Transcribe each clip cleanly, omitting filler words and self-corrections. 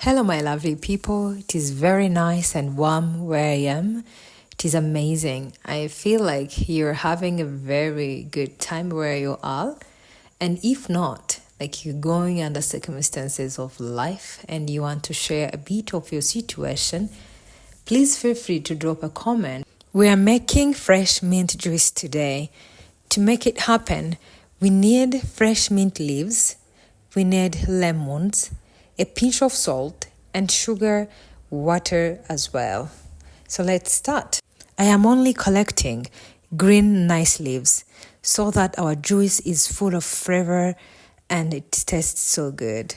Hello, my lovely people. It is very nice and warm where I am. It is amazing. I feel like you're having a very good time where you are. And if not, like you're going under circumstances of life and you want to share a bit of your situation, please feel free to drop a comment. We are making fresh mint juice today. To make it happen, we need fresh mint leaves, we need lemons, a pinch of salt, and sugar, water as well. So let's start. I am only collecting green nice leaves so that our juice is full of flavor and it tastes so good.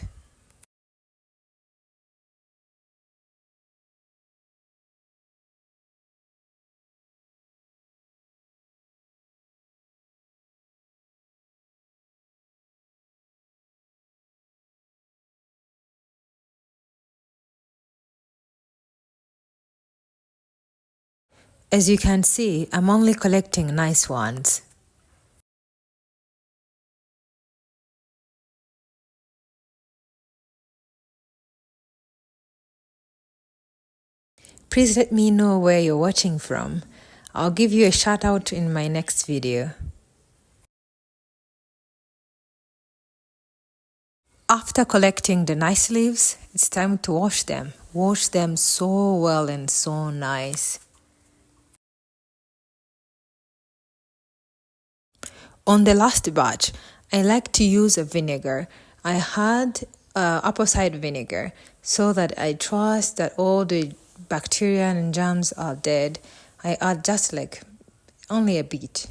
As you can see, I'm only collecting nice ones. Please let me know where you're watching from. I'll give you a shout out in my next video. After collecting the nice leaves, it's time to wash them. Wash them so well and so nice. On the last batch, I like to use a vinegar. I had apple cider vinegar so that I trust that all the bacteria and germs are dead. I add just like only a bit.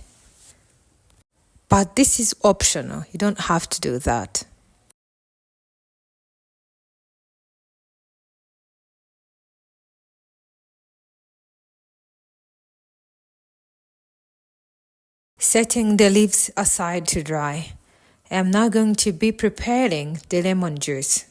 But this is optional. You don't have to do that. Setting the leaves aside to dry, I am now going to be preparing the lemon juice.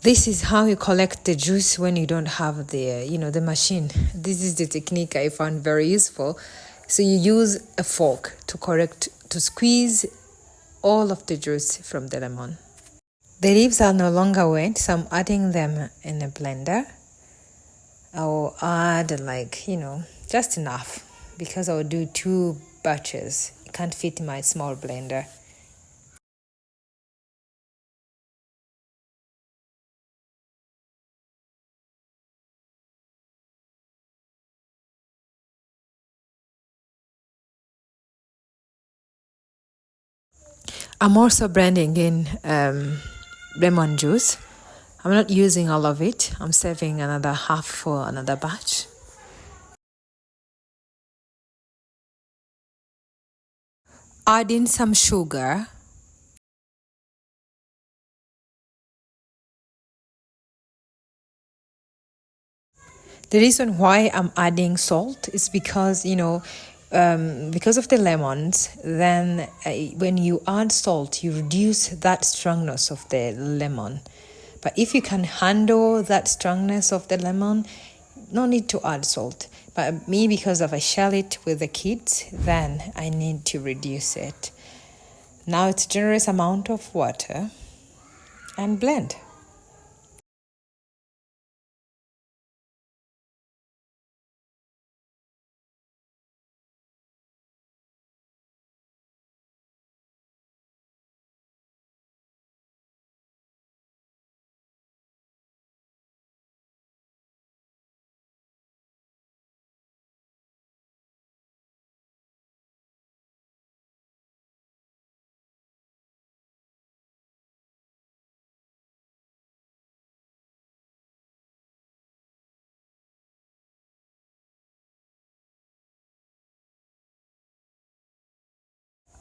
This is how you collect the juice when you don't have the machine. This is the technique I found very useful. So you use a fork to squeeze all of the juice from the lemon. The leaves are no longer wet, so I'm adding them in a blender. I'll add just enough because I'll do 2 batches. It can't fit in my small blender. I'm also blending in lemon juice. I'm not using all of it. I'm saving another half for another batch. Add in some sugar. The reason why I'm adding salt is because, because of the lemons, then when you add salt, you reduce that strongness of the lemon. But if you can handle that strongness of the lemon, no need to add salt. But me, because of I share it with the kids, then I need to reduce it. Now it's a generous amount of water and blend.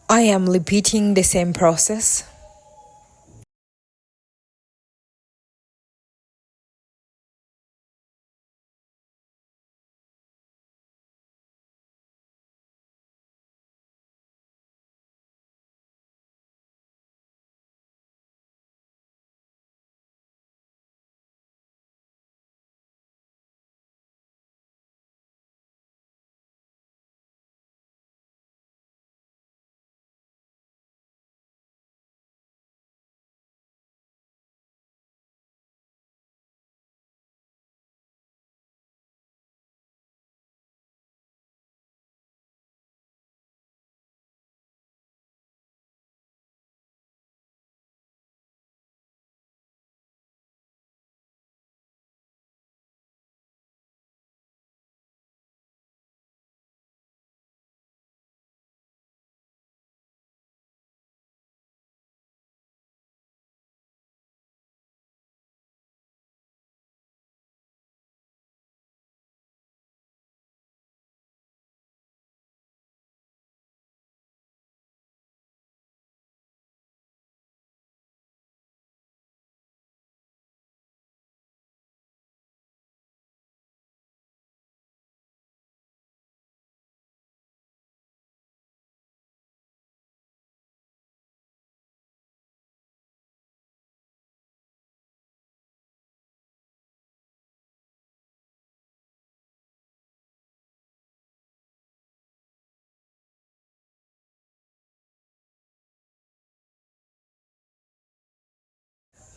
I am repeating the same process.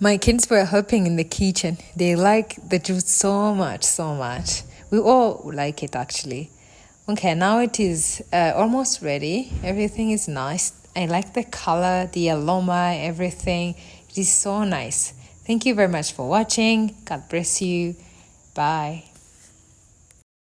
My kids were helping in the kitchen. They like the juice so much, so much. We all like it actually. Okay, now it is almost ready. Everything is nice. I like the color, the aroma, everything. It is so nice. Thank you very much for watching. God bless you. Bye.